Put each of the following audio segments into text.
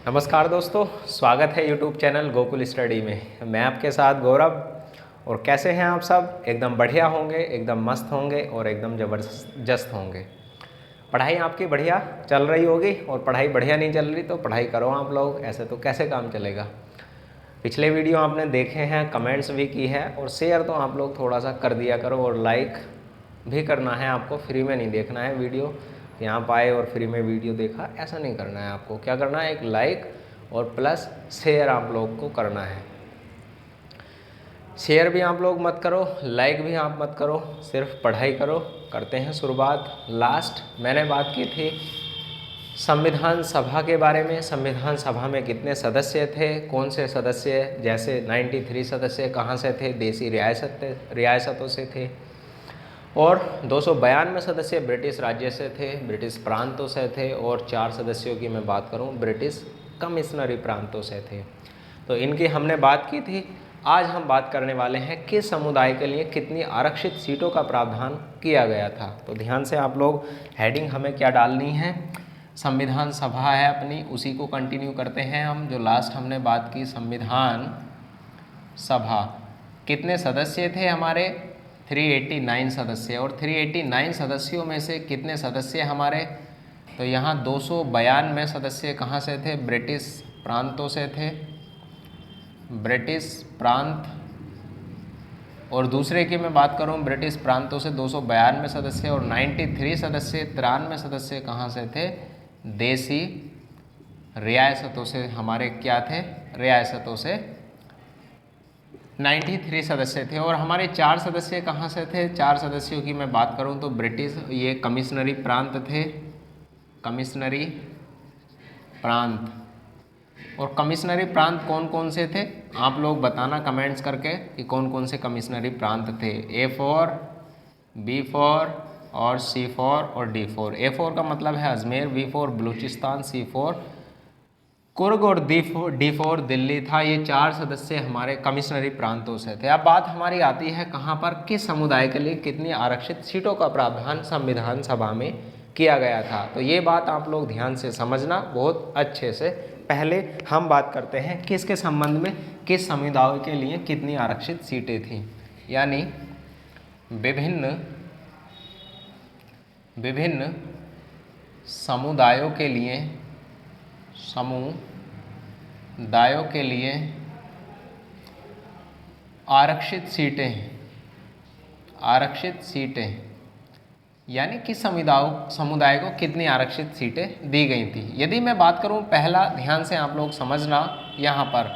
नमस्कार दोस्तों, स्वागत है यूट्यूब चैनल गोकुल स्टडी में। मैं आपके साथ गौरव। और कैसे हैं आप सब? एकदम बढ़िया होंगे, एकदम मस्त होंगे और एकदम ज़बरदस्त होंगे। पढ़ाई आपकी बढ़िया चल रही होगी और पढ़ाई बढ़िया नहीं चल रही तो पढ़ाई करो आप लोग, ऐसे तो कैसे काम चलेगा। पिछले वीडियो आपने देखे हैं, कमेंट्स भी की है और शेयर तो आप लोग थोड़ा सा कर दिया करो और लाइक भी करना है आपको। फ्री में नहीं देखना है वीडियो, यहाँ आए और फ्री में वीडियो देखा, ऐसा नहीं करना है आपको। क्या करना है, एक लाइक और प्लस शेयर आप लोग को करना है। शेयर भी आप लोग मत करो, लाइक भी आप मत करो, सिर्फ पढ़ाई करो। करते हैं शुरुआत। लास्ट मैंने बात की थी संविधान सभा के बारे में। संविधान सभा में कितने सदस्य थे, कौन से सदस्य, जैसे 93 सदस्य कहाँ से थे, देसी रियासतों से थे। और 292 सदस्य ब्रिटिश राज्य से थे, ब्रिटिश प्रांतों से थे। और 4 सदस्यों की मैं बात करूं, ब्रिटिश कमिश्नरी प्रांतों से थे। तो इनकी हमने बात की थी। आज हम बात करने वाले हैं किस समुदाय के लिए कितनी आरक्षित सीटों का प्रावधान किया गया था। तो ध्यान से आप लोग, हेडिंग हमें क्या डालनी है, संविधान सभा है अपनी, उसी को कंटिन्यू करते हैं हम। जो लास्ट हमने बात की संविधान सभा, कितने सदस्य थे हमारे, 389 सदस्य। और 389 सदस्यों में से कितने सदस्य हमारे, तो यहाँ 292 सदस्य कहाँ से थे, ब्रिटिश प्रांतों से थे, ब्रिटिश प्रांत। और दूसरे की मैं बात करूँ, ब्रिटिश प्रांतों से 292 सदस्य और 93 सदस्य, 93 सदस्य कहाँ से थे, देसी रियासतों से हमारे क्या थे, रियासतों से 93 सदस्य थे। और हमारे 4 सदस्य कहाँ से थे, 4 सदस्यों की मैं बात करूँ तो ब्रिटिश, ये कमिश्नरी प्रांत थे, कमिश्नरी प्रांत। और कमिश्नरी प्रांत कौन कौन से थे, आप लोग बताना कमेंट्स करके कि कौन कौन से कमिश्नरी प्रांत थे। A4, B4 और C4 और D4। A4 का मतलब है अजमेर, B4 बलूचिस्तान, C4 कुर्ग और D4 दिल्ली था। ये 4 सदस्य हमारे कमिश्नरी प्रांतों से थे। अब बात हमारी आती है कहाँ पर, किस समुदाय के लिए कितनी आरक्षित सीटों का प्रावधान संविधान सभा में किया गया था। तो ये बात आप लोग ध्यान से समझना बहुत अच्छे से। पहले हम बात करते हैं किसके संबंध में, किस समुदाय के लिए कितनी आरक्षित सीटें थीं। यानी विभिन्न समुदायों के लिए आरक्षित सीटें यानी कि समुदाय को कितनी आरक्षित सीटें दी गई थी। यदि मैं बात करूं, पहला ध्यान से आप लोग समझना, यहाँ पर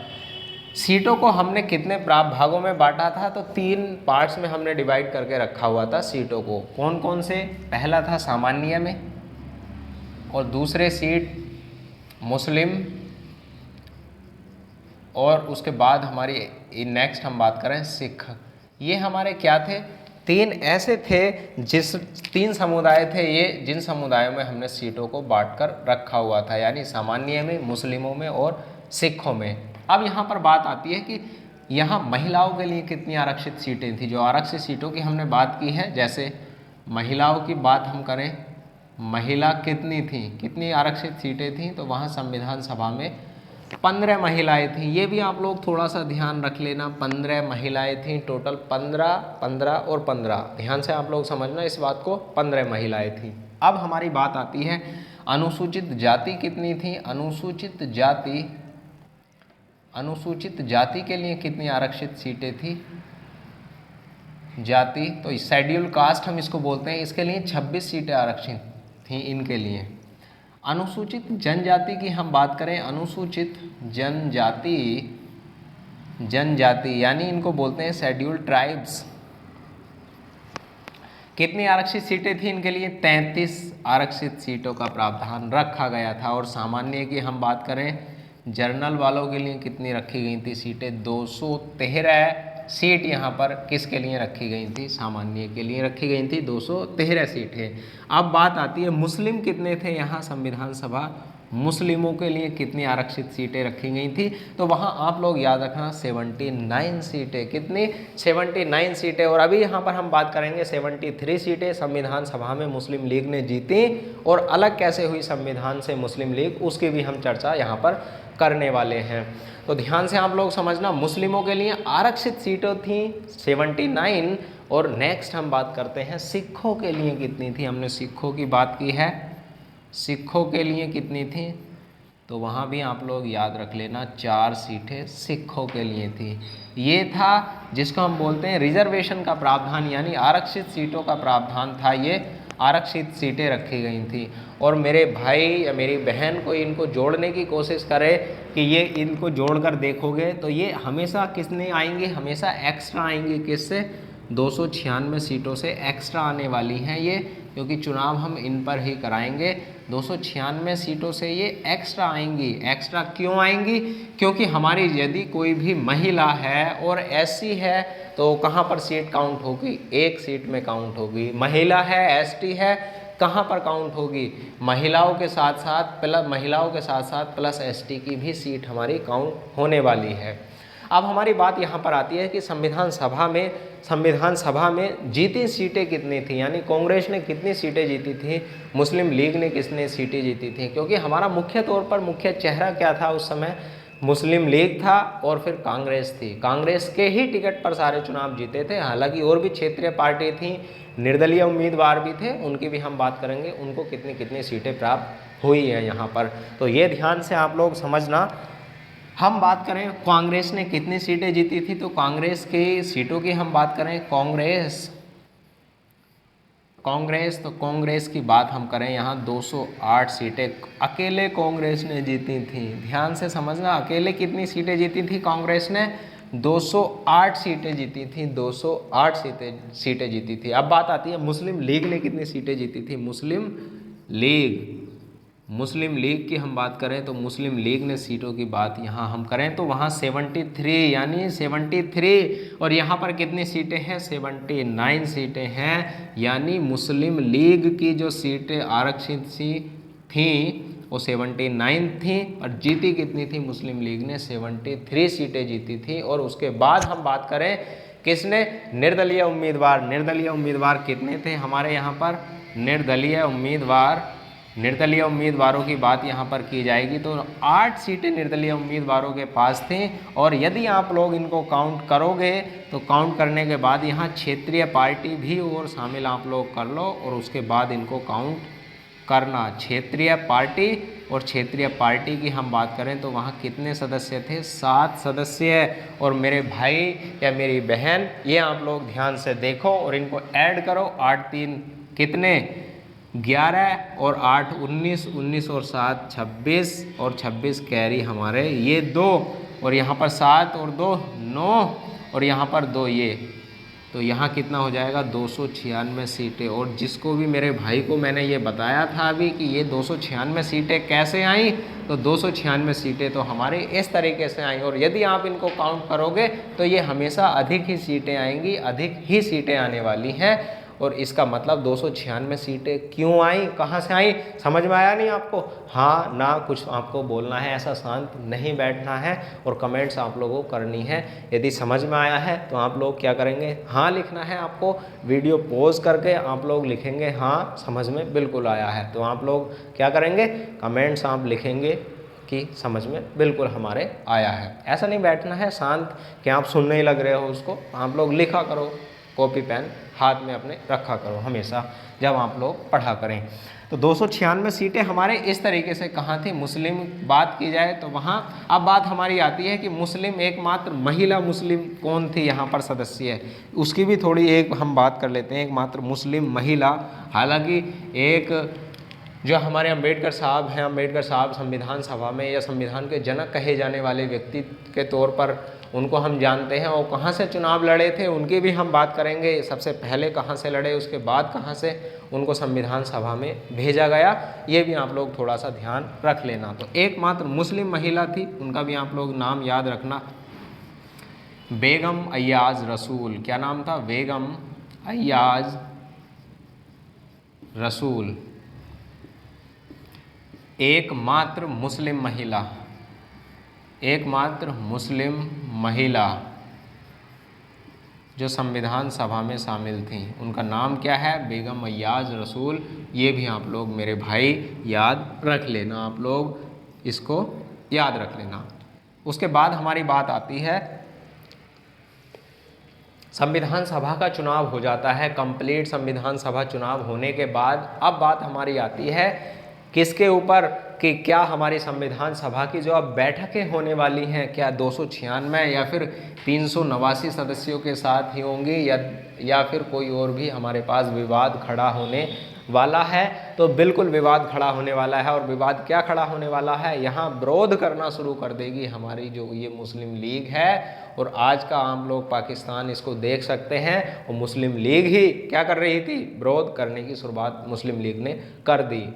सीटों को हमने कितने भागों में बांटा था, तो 3 पार्ट्स में हमने डिवाइड करके रखा हुआ था सीटों को। कौन कौन से, पहला था सामान्य में, और दूसरे सीट मुस्लिम, और उसके बाद हमारी नेक्स्ट हम बात करें सिख। ये हमारे क्या थे, 3 ऐसे थे, 3 समुदाय थे ये, जिन समुदायों में हमने सीटों को बांटकर रखा हुआ था, यानी सामान्य में, मुस्लिमों में और सिखों में। अब यहाँ पर बात आती है कि यहाँ महिलाओं के लिए कितनी आरक्षित सीटें थी। जो आरक्षित सीटों की हमने बात की है, जैसे महिलाओं की बात हम करें, महिला कितनी थी, कितनी आरक्षित सीटें थीं, तो वहाँ संविधान सभा में 15 महिलाएं थीं। ये भी आप लोग थोड़ा सा ध्यान रख लेना, 15 महिलाएं थीं टोटल, 15, 15 और 15, ध्यान से आप लोग समझना इस बात को, 15 महिलाएं थीं। अब हमारी बात आती है अनुसूचित जाति कितनी थी। अनुसूचित जाति के लिए कितनी आरक्षित सीटें थी, जाति, तो शेड्यूल कास्ट हम इसको बोलते हैं, इसके लिए 26 सीटें आरक्षित थी इनके लिए। अनुसूचित जनजाति की हम बात करें, अनुसूचित जनजाति यानी इनको बोलते हैं शेड्यूल्ड ट्राइब्स, कितनी आरक्षित सीटें थी इनके लिए, 33 आरक्षित सीटों का प्रावधान रखा गया था। और सामान्य की हम बात करें, जर्नल वालों के लिए कितनी रखी गई थी सीटें, 213 सीट यहाँ पर किसके लिए रखी गई थी, सामान्य के लिए रखी गई थी 213 सीटें। अब बात आती है मुस्लिम कितने थे यहाँ संविधान सभा, मुस्लिमों के लिए कितनी आरक्षित सीटें रखी गई थी, तो वहाँ आप लोग याद रखना 79 सीटें, कितनी 79 सीटें। और अभी यहाँ पर हम बात करेंगे 73 सीटें संविधान सभा में मुस्लिम लीग ने जीती, और अलग कैसे हुई संविधान से मुस्लिम लीग, उसकी भी हम चर्चा यहाँ पर करने वाले हैं। तो ध्यान से आप लोग समझना, मुस्लिमों के लिए आरक्षित सीटें थी 79। और नेक्स्ट हम बात करते हैं सिखों के लिए कितनी थी, हमने सिखों की बात की है, सिखों के लिए कितनी थी, तो वहाँ भी आप लोग याद रख लेना 4 सीटें सिखों के लिए थी। ये था जिसको हम बोलते हैं रिजर्वेशन का प्रावधान, यानी आरक्षित सीटों का प्रावधान था, ये आरक्षित सीटें रखी गई थी। और मेरे भाई या मेरी बहन को इनको जोड़ने की कोशिश करे कि ये इनको जोड़कर देखोगे तो ये हमेशा किसने आएंगे, हमेशा एक्स्ट्रा आएंगे, किससे 296 सीटों से एक्स्ट्रा आने वाली हैं ये, क्योंकि चुनाव हम इन पर ही कराएंगे। 296 सीटों से ये एक्स्ट्रा आएंगी। एक्स्ट्रा क्यों आएंगी, क्योंकि हमारी यदि कोई भी महिला है और एससी है तो कहाँ पर सीट काउंट होगी, एक सीट में काउंट होगी। महिला है, एसटी है, कहाँ पर काउंट होगी, महिलाओं के साथ साथ प्लस एसटी की भी सीट हमारी काउंट होने वाली है। अब हमारी बात यहाँ पर आती है कि संविधान सभा में जीती सीटें कितनी थी, यानी कांग्रेस ने कितनी सीटें जीती थी, मुस्लिम लीग ने कितनी सीटें जीती थी। क्योंकि हमारा मुख्य तौर पर मुख्य चेहरा क्या था उस समय, मुस्लिम लीग था और फिर कांग्रेस थी। कांग्रेस के ही टिकट पर सारे चुनाव जीते थे। हालांकि और भी क्षेत्रीय पार्टी थी, निर्दलीय उम्मीदवार भी थे, उनकी भी हम बात करेंगे, उनको कितनी कितनी सीटें प्राप्त हुई है यहाँ पर। तो ये ध्यान से आप लोग समझना। हम बात करें कांग्रेस ने कितनी सीटें जीती थी, तो कांग्रेस की सीटों की हम बात करें, कांग्रेस की बात हम करें यहाँ 208 सीटें अकेले कांग्रेस ने जीती थी। ध्यान से समझना, अकेले कितनी सीटें जीती थी कांग्रेस ने, 208 सीटें जीती थी, 208 सीटें जीती थी। अब बात आती है मुस्लिम लीग ने कितनी सीटें जीती थी, मुस्लिम लीग की हम बात करें तो मुस्लिम लीग ने सीटों की बात यहाँ हम करें तो वहाँ 73, यानी 73, और यहाँ पर कितनी सीटें हैं, 79 सीटें हैं। यानी मुस्लिम लीग की जो सीटें आरक्षित सी थी वो 79 थी, और जीती कितनी थी मुस्लिम लीग ने, 73 सीटें जीती थी। और उसके बाद हम बात करें किसने, निर्दलीय उम्मीदवार कितने थे हमारे यहाँ पर, निर्दलीय उम्मीदवारों की बात यहाँ पर की जाएगी तो 8 सीटें निर्दलीय उम्मीदवारों के पास थी। और यदि आप लोग इनको काउंट करोगे तो काउंट करने के बाद यहाँ क्षेत्रीय पार्टी भी और शामिल आप लोग कर लो, और उसके बाद इनको काउंट करना। क्षेत्रीय पार्टी की हम बात करें तो वहाँ कितने सदस्य थे, 7 सदस्य। और मेरे भाई या मेरी बहन, ये आप लोग ध्यान से देखो और इनको ऐड करो, 8 3 कितने, 11 और 8 19 और 7 26, और 26 कैरी हमारे ये 2, और यहाँ पर 7 और 2 9, और यहाँ पर 2 ये, तो यहाँ कितना हो जाएगा 296 सीटें। और जिसको भी मेरे भाई को मैंने ये बताया था अभी कि ये 296 सीटें कैसे आई, तो 296 सीटें तो हमारे इस तरीके से आई। और यदि आप इनको काउंट करोगे तो ये हमेशा अधिक ही सीटें आएंगी, अधिक ही सीटें आने वाली हैं। और इसका मतलब 296 सीटें क्यों आई, कहाँ से आई, समझ में आया नहीं आपको, हाँ ना कुछ आपको बोलना है, ऐसा शांत नहीं बैठना है और कमेंट्स आप लोगों को करनी है। यदि समझ में आया है तो आप लोग क्या करेंगे, हाँ लिखना है आपको, वीडियो पॉज करके आप लोग लिखेंगे हाँ समझ में बिल्कुल आया है। तो आप लोग क्या करेंगे, कमेंट्स आप लिखेंगे कि समझ में बिल्कुल हमारे आया है। ऐसा नहीं बैठना है शांत कि आप सुनने ही लग रहे हो उसको, आप लोग लिखा करो, कॉपी पेन हाथ में अपने रखा करो हमेशा जब आप लोग पढ़ा करें। तो 296 सीटें हमारे इस तरीके से कहाँ थी, मुस्लिम बात की जाए तो वहाँ। अब बात हमारी आती है कि मुस्लिम एकमात्र महिला मुस्लिम कौन थी यहाँ पर सदस्य है, उसकी भी थोड़ी एक हम बात कर लेते हैं। एकमात्र मुस्लिम महिला, हालांकि एक जो हमारे अंबेडकर साहब हैं, अंबेडकर साहब संविधान सभा में या संविधान के जनक कहे जाने वाले व्यक्ति के तौर पर उनको हम जानते हैं, और कहाँ से चुनाव लड़े थे उनकी भी हम बात करेंगे। सबसे पहले कहाँ से लड़े, उसके बाद कहाँ से उनको संविधान सभा में भेजा गया, ये भी आप लोग थोड़ा सा ध्यान रख लेना। तो एकमात्र मुस्लिम महिला थी, उनका भी आप लोग नाम याद रखना, बेगम अय्याज रसूल। क्या नाम था, बेगम अय्याज रसूल, एकमात्र मुस्लिम महिला, एकमात्र मुस्लिम महिला जो संविधान सभा में शामिल थी, उनका नाम क्या है? बेगम अय्याज रसूल। ये भी आप लोग मेरे भाई याद रख लेना, आप लोग इसको याद रख लेना। उसके बाद हमारी बात आती है, संविधान सभा का चुनाव हो जाता है, कंप्लीट संविधान सभा चुनाव होने के बाद अब बात हमारी आती है किसके ऊपर कि क्या हमारी संविधान सभा की जो अब बैठकें होने वाली हैं, क्या 296 या फिर 389 सदस्यों के साथ ही होंगी या फिर कोई और भी हमारे पास विवाद खड़ा होने वाला है? तो बिल्कुल विवाद खड़ा होने वाला है। और विवाद क्या खड़ा होने वाला है? यहाँ विरोध करना शुरू कर देगी हमारी जो ये मुस्लिम लीग है। और आज का आम लोग पाकिस्तान इसको देख सकते हैं, और मुस्लिम लीग ही क्या कर रही थी? विरोध करने की शुरुआत मुस्लिम लीग ने कर दी।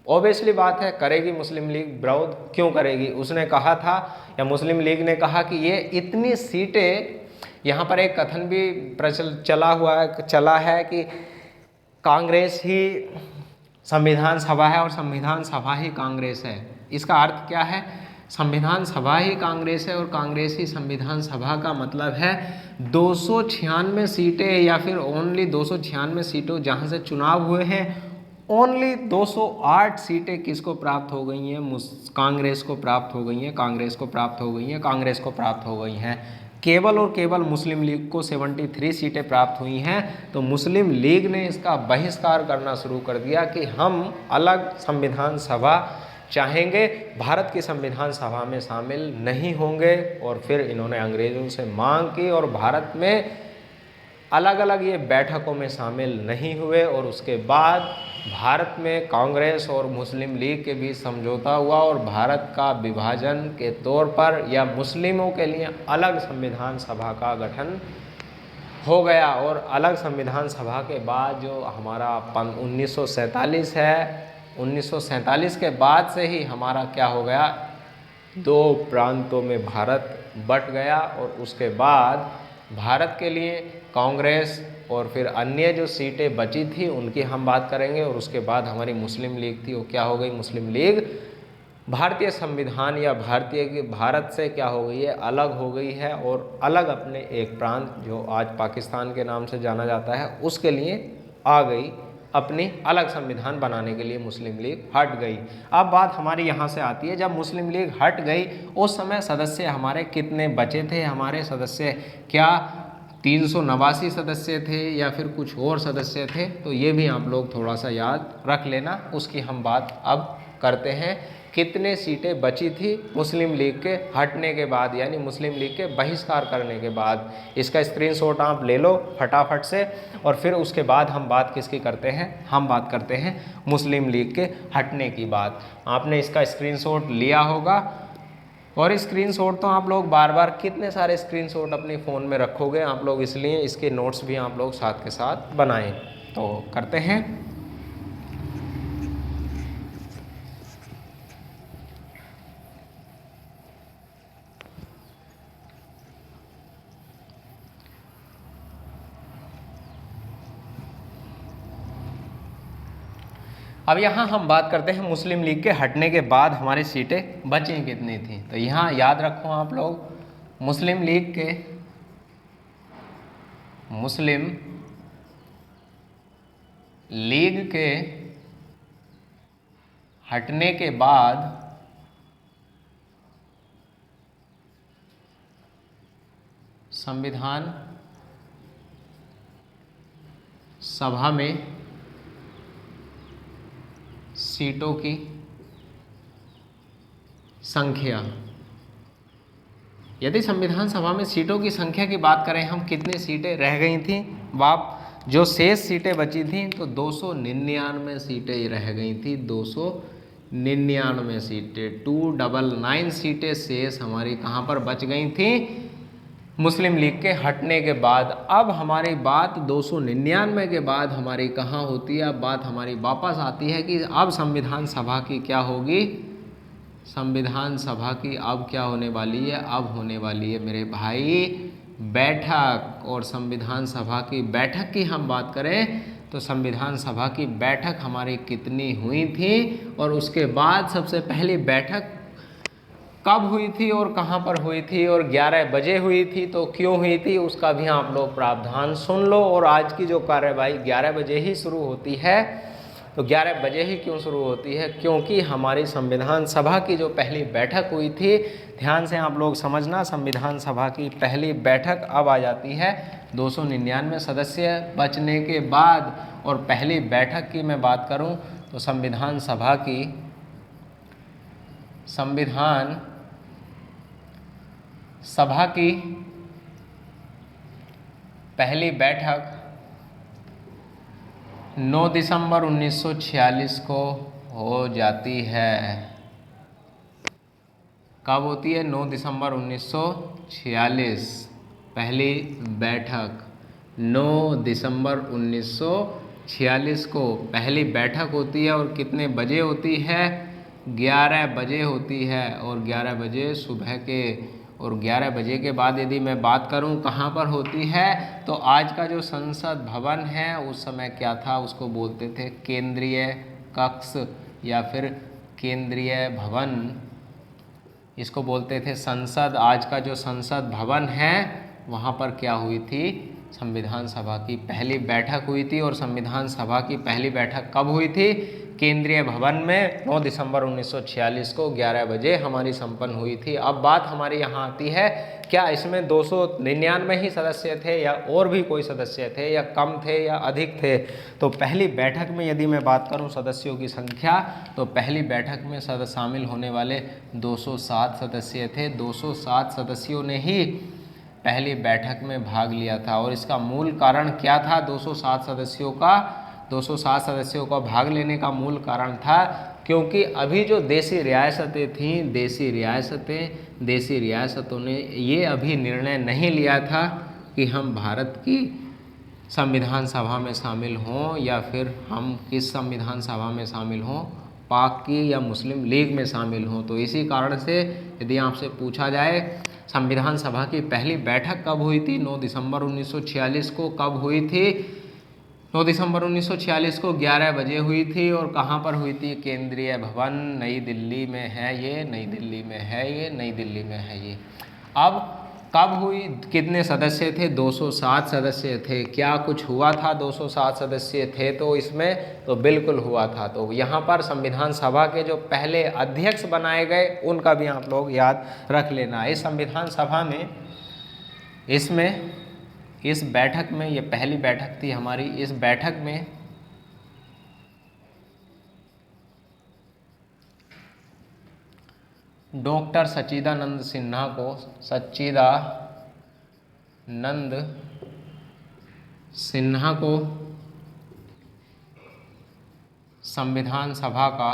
ऑब्वियसली बात है, करेगी मुस्लिम लीग, विरोध क्यों करेगी? उसने कहा था, या मुस्लिम लीग ने कहा कि ये इतनी सीटें, यहाँ पर एक कथन भी चला है कि कांग्रेस ही संविधान सभा है और संविधान सभा ही कांग्रेस है। इसका अर्थ क्या है? संविधान सभा ही कांग्रेस है और कांग्रेस ही संविधान सभा का मतलब है 296 सीटें, या फिर ओनली 296 सीटों जहाँ से चुनाव हुए हैं, ओनली 208 सीटें किसको प्राप्त हो गई हैं? कांग्रेस को प्राप्त हो गई हैं, कांग्रेस को प्राप्त हो गई हैं, कांग्रेस को प्राप्त हो गई हैं। केवल और केवल मुस्लिम लीग को 73 सीटें प्राप्त हुई हैं। तो मुस्लिम लीग ने इसका बहिष्कार करना शुरू कर दिया कि हम अलग संविधान सभा चाहेंगे, भारत की संविधान सभा में शामिल नहीं होंगे। और फिर इन्होंने अंग्रेज़ों से मांग की और भारत में अलग अलग ये बैठकों में शामिल नहीं हुए। और उसके बाद भारत में कांग्रेस और मुस्लिम लीग के बीच समझौता हुआ और भारत का विभाजन के तौर पर या मुस्लिमों के लिए अलग संविधान सभा का गठन हो गया। और अलग संविधान सभा के बाद जो हमारा 1947 है, 1947 के बाद से ही हमारा क्या हो गया? 2 प्रांतों में भारत बट गया। और उसके बाद भारत के लिए कांग्रेस और फिर अन्य जो सीटें बची थी उनकी हम बात करेंगे। और उसके बाद हमारी मुस्लिम लीग थी, वो क्या हो गई? मुस्लिम लीग भारतीय संविधान या भारत से क्या हो गई है? अलग हो गई है और अलग अपने एक प्रांत जो आज पाकिस्तान के नाम से जाना जाता है उसके लिए आ गई, अपनी अलग संविधान बनाने के लिए मुस्लिम लीग हट गई। अब बात हमारी यहाँ से आती है, जब मुस्लिम लीग हट गई उस समय सदस्य हमारे कितने बचे थे? हमारे सदस्य क्या 389 सदस्य थे या फिर कुछ और सदस्य थे? तो ये भी आप लोग थोड़ा सा याद रख लेना। उसकी हम बात अब करते हैं, कितने सीटें बची थी मुस्लिम लीग के हटने के बाद, यानी मुस्लिम लीग के बहिष्कार करने के बाद। इसका स्क्रीनशॉट आप ले लो फटाफट से। और फिर उसके बाद हम बात किसकी करते हैं? हम बात करते हैं मुस्लिम लीग के हटने की बात। आपने इसका स्क्रीनशॉट लिया होगा और स्क्रीनशॉट तो आप लोग बार बार कितने सारे स्क्रीनशॉट अपने फ़ोन में रखोगे आप लोग, इसलिए इसके नोट्स भी आप लोग साथ के साथ बनाएं। तो करते हैं। अब यहाँ हम बात करते हैं मुस्लिम लीग के हटने के बाद हमारी सीटें बची कितनी थी। तो यहाँ याद रखो आप लोग, मुस्लिम लीग के हटने के बाद संविधान सभा में सीटों की संख्या, यदि संविधान सभा में सीटों की संख्या की बात करें हम, कितनी सीटें रह गई थी? जो शेष सीटें बची थी तो 299 सीटें रह गई थी। 299 सीटें, 299 सीटें शेष हमारी कहाँ पर बच गई थी? मुस्लिम लीग के हटने के बाद। अब हमारी बात 299 के बाद हमारी कहाँ होती है? अब बात हमारी वापस आती है कि अब संविधान सभा की क्या होगी? संविधान सभा की अब क्या होने वाली है? अब होने वाली है मेरे भाई बैठक। और संविधान सभा की बैठक की हम बात करें तो संविधान सभा की बैठक हमारी कितनी हुई थी, और उसके बाद सबसे पहली बैठक कब हुई थी और कहाँ पर हुई थी, और 11 बजे हुई थी तो क्यों हुई थी, उसका भी आप लोग प्रावधान सुन लो। और आज की जो कार्यवाही 11 बजे ही शुरू होती है, तो 11 बजे ही क्यों शुरू होती है, क्योंकि हमारी संविधान सभा की जो पहली बैठक हुई थी, ध्यान से आप लोग समझना, संविधान सभा की पहली बैठक अब आ जाती है 299 सदस्य बचने के बाद। और पहली बैठक की मैं बात करूं तो संविधान सभा की पहली बैठक 9 दिसंबर 1946 को हो जाती है। कब होती है? 9 दिसंबर 1946 पहली बैठक। 9 दिसंबर 1946 को पहली बैठक होती है, और कितने बजे होती है? 11 बजे होती है, और 11 बजे सुबह के। और 11 बजे के बाद यदि मैं बात करूं कहां पर होती है, तो आज का जो संसद भवन है उस समय क्या था, उसको बोलते थे केंद्रीय कक्ष या फिर केंद्रीय भवन, इसको बोलते थे संसद। आज का जो संसद भवन है वहाँ पर क्या हुई थी? संविधान सभा की पहली बैठक हुई थी। और संविधान सभा की पहली बैठक कब हुई थी? केंद्रीय भवन में 9 दिसंबर 1946 को 11 बजे हमारी संपन्न हुई थी। अब बात हमारी यहाँ आती है, क्या इसमें 299 ही सदस्य थे या और भी कोई सदस्य थे, या कम थे या अधिक थे? तो पहली बैठक में यदि मैं बात करूं सदस्यों की संख्या, तो पहली बैठक में शामिल होने वाले 207 सदस्य थे। 207 सदस्यों ने ही पहली बैठक में भाग लिया था। और इसका मूल कारण क्या था? 207 सदस्यों का भाग लेने का मूल कारण था क्योंकि अभी जो देसी रियासतें थीं, देसी रियासतों ने ये अभी निर्णय नहीं लिया था कि हम भारत की संविधान सभा में शामिल हों, या फिर हम किस संविधान सभा में शामिल हों, पाक की या मुस्लिम लीग में शामिल हों। तो इसी कारण से यदि आपसे पूछा जाए संविधान सभा की पहली बैठक कब हुई थी, 9 दिसंबर 1946 को कब हुई थी? 9 दिसंबर 1946 को 11 बजे हुई थी। और कहाँ पर हुई थी? केंद्रीय भवन, नई दिल्ली में है ये, नई दिल्ली में है ये, नई दिल्ली में है ये। अब कब हुई? कितने सदस्य थे? 207 सदस्य थे। क्या कुछ हुआ था? 207 सदस्य थे तो इसमें तो बिल्कुल हुआ था। तो यहाँ पर संविधान सभा के जो पहले अध्यक्ष बनाए गए उनका भी आप लोग याद रख लेना। इस संविधान सभा में इस बैठक में, ये पहली बैठक थी हमारी, इस बैठक में डॉक्टर सच्चिदानंद सिन्हा को संविधान सभा का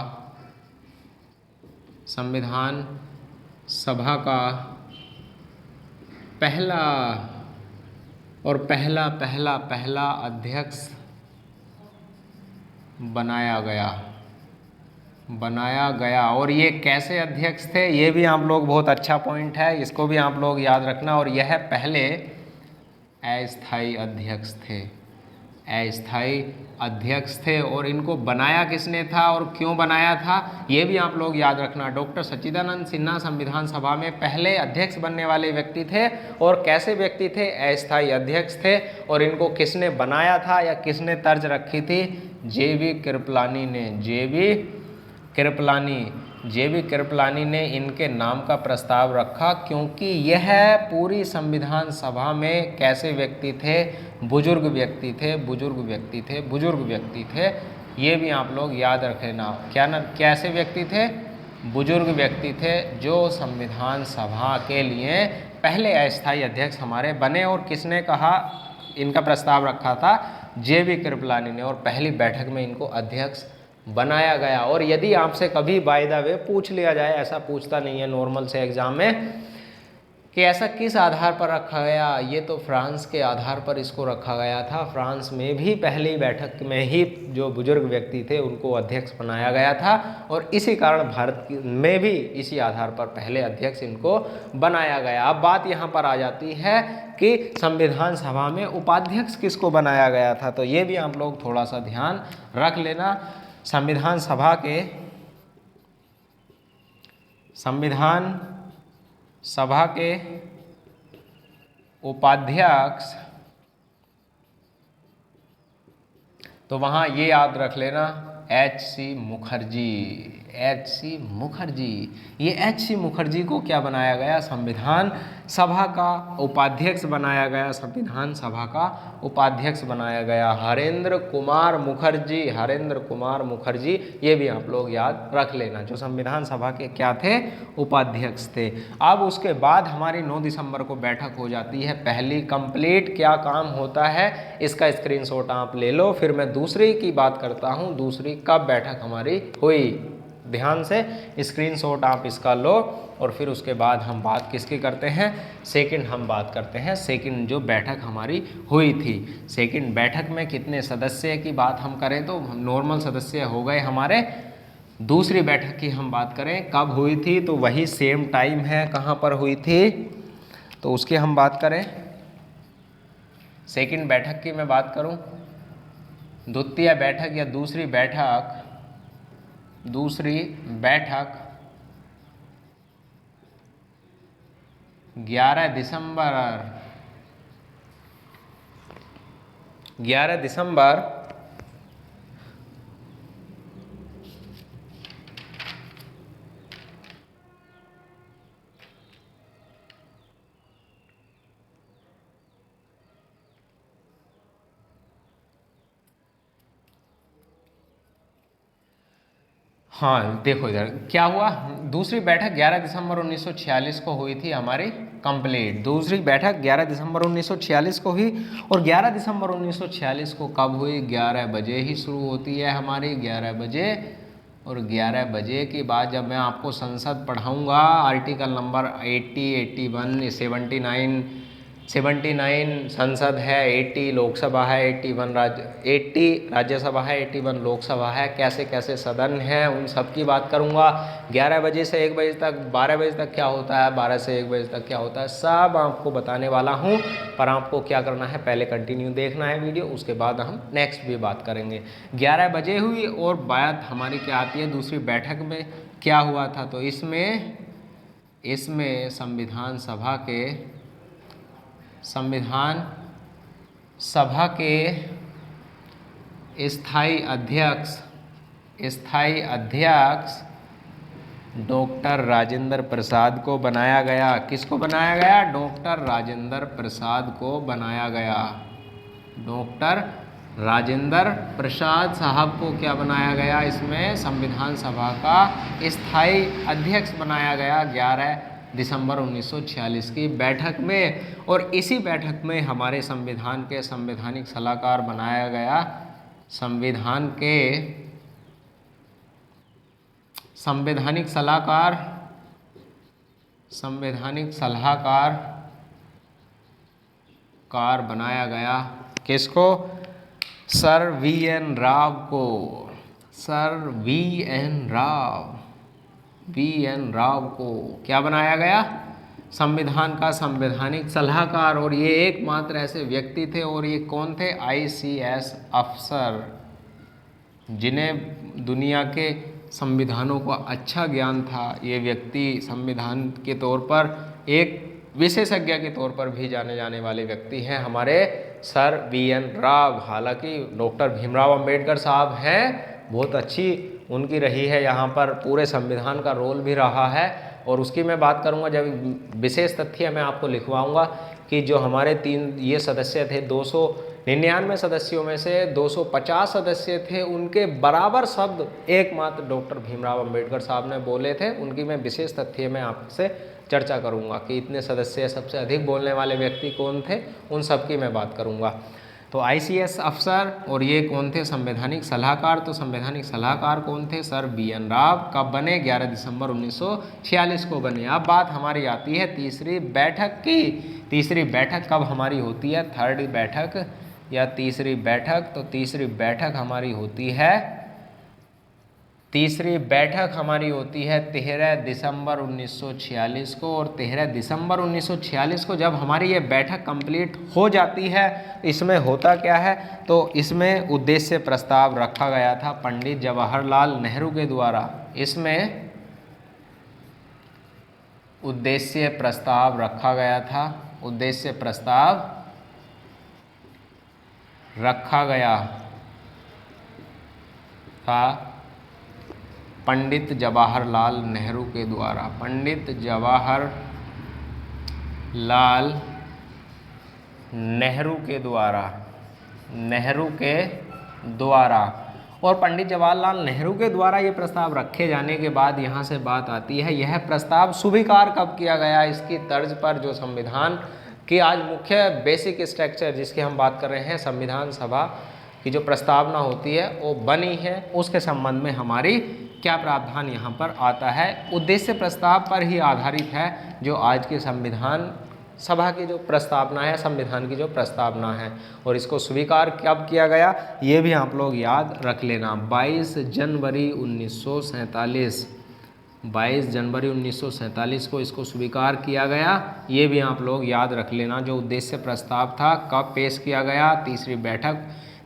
पहला अध्यक्ष बनाया गया। और ये कैसे अध्यक्ष थे, ये भी आप लोग, बहुत अच्छा पॉइंट है, इसको भी आप लोग याद रखना। और यह पहले अस्थायी अध्यक्ष थे। और इनको बनाया किसने था और क्यों बनाया था, ये भी आप लोग याद रखना। डॉक्टर सच्चिदानंद सिन्हा संविधान सभा में पहले अध्यक्ष बनने वाले व्यक्ति थे। और कैसे व्यक्ति थे? अस्थायी अध्यक्ष थे। और इनको किसने बनाया था या किसने तर्ज रखी थी? जे.बी. कृपलानी ने इनके नाम का प्रस्ताव रखा, क्योंकि यह पूरी संविधान सभा में कैसे व्यक्ति थे? बुजुर्ग व्यक्ति थे। ये भी आप लोग याद रख लेना। कैसे व्यक्ति थे? बुजुर्ग व्यक्ति थे, जो संविधान सभा के लिए पहले अस्थायी अध्यक्ष हमारे बने। और किसने कहा, इनका प्रस्ताव रखा था? जे.बी. कृपलानी ने। और पहली बैठक में इनको अध्यक्ष बनाया गया। और यदि आपसे कभी बाय द वे पूछ लिया जाए, ऐसा पूछता नहीं है नॉर्मल से एग्जाम में, कि ऐसा किस आधार पर रखा गया। ये तो फ्रांस के आधार पर इसको रखा गया था। फ्रांस में भी पहली बैठक में ही जो बुजुर्ग व्यक्ति थे उनको अध्यक्ष बनाया गया था और इसी कारण भारत में भी इसी आधार पर पहले अध्यक्ष इनको बनाया गया। अब बात यहाँ पर आ जाती है कि संविधान सभा में उपाध्यक्ष किसको बनाया गया था, तो ये भी आप लोग थोड़ा सा ध्यान रख लेना। संविधान सभा के उपाध्यक्ष, तो वहाँ ये याद रख लेना H.C. मुखर्जी। ये H.C. मुखर्जी को क्या बनाया गया, संविधान सभा का उपाध्यक्ष बनाया गया। संविधान सभा का उपाध्यक्ष बनाया गया हरेंद्र कुमार मुखर्जी। ये भी आप लोग याद रख लेना, जो संविधान सभा के क्या थे, उपाध्यक्ष थे। अब उसके बाद हमारी 9 दिसंबर को बैठक हो जाती है पहली कंप्लीट। क्या काम होता है इसका स्क्रीनशॉट आप ले लो, फिर मैं दूसरी की बात करता हूँ। दूसरी कब बैठक हमारी हुई, ध्यान से स्क्रीनशॉट आप इसका लो और फिर उसके बाद हम बात किसकी करते हैं, सेकंड हम बात करते हैं। सेकंड जो बैठक हमारी हुई थी, सेकंड बैठक में कितने सदस्य की बात हम करें तो नॉर्मल सदस्य हो गए हमारे। दूसरी बैठक की हम बात करें कब हुई थी, तो वही सेम टाइम है, कहाँ पर हुई थी, तो उसकी हम बात करें। सेकंड बैठक की मैं बात करूं, द्वितीय बैठक या दूसरी बैठक 11 दिसंबर हाँ देखो इधर क्या हुआ, दूसरी बैठक 11 दिसंबर 1946 को हुई थी हमारी कंप्लीट। दूसरी बैठक 11 दिसंबर 1946 को हुई और 11 दिसंबर 1946 को कब हुई, 11 बजे ही शुरू होती है हमारी, 11 बजे। और 11 बजे के बाद जब मैं आपको संसद पढ़ाऊंगा, आर्टिकल नंबर 80, 81, 79 संसद है, 80 लोकसभा है, 80 राज्यसभा है, 81 लोकसभा है, कैसे कैसे सदन है उन सब की बात करूंगा। 11 बजे से 1 बजे तक, 12 बजे तक क्या होता है, 12 से 1 बजे तक क्या होता है, सब आपको बताने वाला हूं। पर आपको क्या करना है, पहले कंटिन्यू देखना है वीडियो, उसके बाद हम नेक्स्ट भी बात करेंगे। 11 बजे हुई और बात हमारी क्या आती है, दूसरी बैठक में क्या हुआ था, तो इसमें संविधान सभा के स्थायी अध्यक्ष डॉक्टर राजेंद्र प्रसाद को बनाया गया। किसको बनाया गया, डॉक्टर राजेंद्र प्रसाद को बनाया गया। डॉक्टर राजेंद्र प्रसाद साहब को क्या बनाया गया, इसमें संविधान सभा का स्थायी अध्यक्ष बनाया गया 11 दिसंबर 1946 की बैठक में। और इसी बैठक में हमारे संविधान के संवैधानिक सलाहकार बनाया गया, संवैधानिक सलाहकार बनाया गया किसको, सर वी.एन. राव को। Sir VN. राव को क्या बनाया गया, संविधान का संवैधानिक सलाहकार। और ये एकमात्र ऐसे व्यक्ति थे, और ये कौन थे, ICS अफसर, जिन्हें दुनिया के संविधानों का अच्छा ज्ञान था। ये व्यक्ति संविधान के तौर पर एक विशेषज्ञ के तौर पर भी जाने जाने वाले व्यक्ति हैं हमारे सर वी.एन. राव। हालांकि डॉक्टर भीमराव अंबेडकर साहब हैं, बहुत अच्छी उनकी रही है यहाँ पर, पूरे संविधान का रोल भी रहा है। और उसकी मैं बात करूँगा जब विशेष तथ्य मैं आपको लिखवाऊँगा कि जो हमारे ये सदस्य थे, 299 सदस्यों में से 250 सदस्य थे, उनके बराबर शब्द एकमात्र डॉक्टर भीमराव अंबेडकर साहब ने बोले थे। उनकी मैं विशेष तथ्य में आपसे चर्चा करूंगा कि इतने सदस्य सबसे अधिक बोलने वाले व्यक्ति कौन थे, उन सब की मैं बात करूंगा। तो ICS अफसर, और ये कौन थे? संवैधानिक सलाहकार। तो संवैधानिक सलाहकार कौन थे? Sir BN Rao. कब बने? 11 दिसंबर 1946 को बने। अब बात हमारी आती है तीसरी बैठक की। तीसरी बैठक कब हमारी होती है? थर्ड बैठक या तीसरी बैठक। तो तीसरी बैठक हमारी होती है 13 दिसंबर 1946 को। और 13 दिसंबर 1946 को जब हमारी ये बैठक कंप्लीट हो जाती है, इसमें होता क्या है? तो इसमें उद्देश्य प्रस्ताव रखा गया था पंडित जवाहरलाल नेहरू के द्वारा। इसमें उद्देश्य प्रस्ताव रखा गया था, उद्देश्य प्रस्ताव रखा गया था पंडित जवाहरलाल नेहरू के द्वारा। पंडित जवाहरलाल नेहरू के द्वारा, नेहरू के द्वारा। और पंडित जवाहरलाल नेहरू के द्वारा ये प्रस्ताव रखे जाने के बाद यहाँ से बात आती है, यह प्रस्ताव स्वीकार कब किया गया? इसकी तर्ज पर जो संविधान की आज मुख्य बेसिक स्ट्रक्चर जिसकी हम बात कर रहे हैं, संविधान सभा की जो प्रस्तावना होती है वो बनी है, उसके संबंध में हमारी क्या प्रावधान यहाँ पर आता है? उद्देश्य प्रस्ताव पर ही आधारित है जो आज के संविधान सभा की जो प्रस्तावना है, संविधान की जो प्रस्तावना है। और इसको स्वीकार कब किया गया ये भी आप लोग याद रख लेना। 22 जनवरी 1947, 22 जनवरी 1947 को इसको स्वीकार किया गया। ये भी आप लोग याद रख लेना। जो उद्देश्य प्रस्ताव था कब पेश किया गया? तीसरी बैठक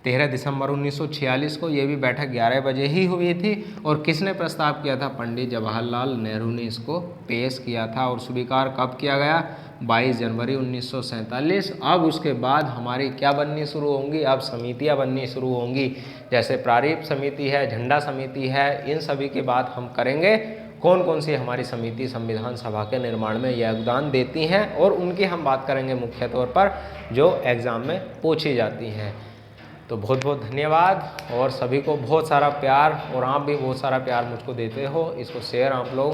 13 दिसंबर 1946 को। ये भी बैठक 11 बजे ही हुई थी। और किसने प्रस्ताव किया था? पंडित जवाहरलाल नेहरू ने इसको पेश किया था। और स्वीकार कब किया गया? 22 जनवरी 1947। अब उसके बाद हमारी क्या बननी शुरू होंगी? अब समितियां बननी शुरू होंगी, जैसे प्रारूप समिति है, झंडा समिति है। इन सभी की बात हम करेंगे। कौन कौन सी हमारी समिति संविधान सभा के निर्माण में योगदान देती हैं, और उनकी हम बात करेंगे मुख्य तौर पर जो एग्ज़ाम में पूछी जाती हैं। तो बहुत बहुत धन्यवाद, और सभी को बहुत सारा प्यार, और आप भी बहुत सारा प्यार मुझको देते हो। इसको शेयर आप लोग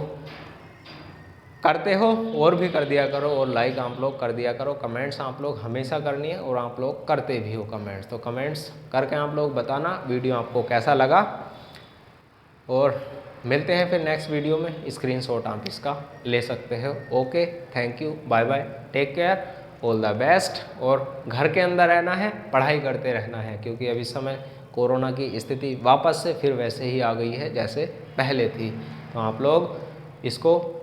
करते हो और भी कर दिया करो, और लाइक आप लोग कर दिया करो। कमेंट्स आप लोग हमेशा करनी है, और आप लोग करते भी हो कमेंट्स। तो कमेंट्स करके आप लोग बताना वीडियो आपको कैसा लगा। और मिलते हैं फिर नेक्स्ट वीडियो में। स्क्रीनशॉट आप इसका ले सकते हो। Okay, thank you, bye bye, take care, all the best. और घर के अंदर रहना है, पढ़ाई करते रहना है, क्योंकि अभी समय कोरोना की स्थिति वापस से फिर वैसे ही आ गई है जैसे पहले थी। तो आप लोग इसको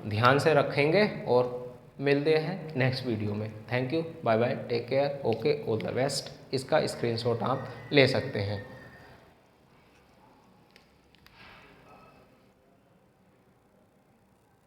ध्यान से रखेंगे, और मिलते हैं नेक्स्ट वीडियो में। Thank you, bye bye, take care, okay, all the best. इसका स्क्रीनशॉट आप ले सकते हैं।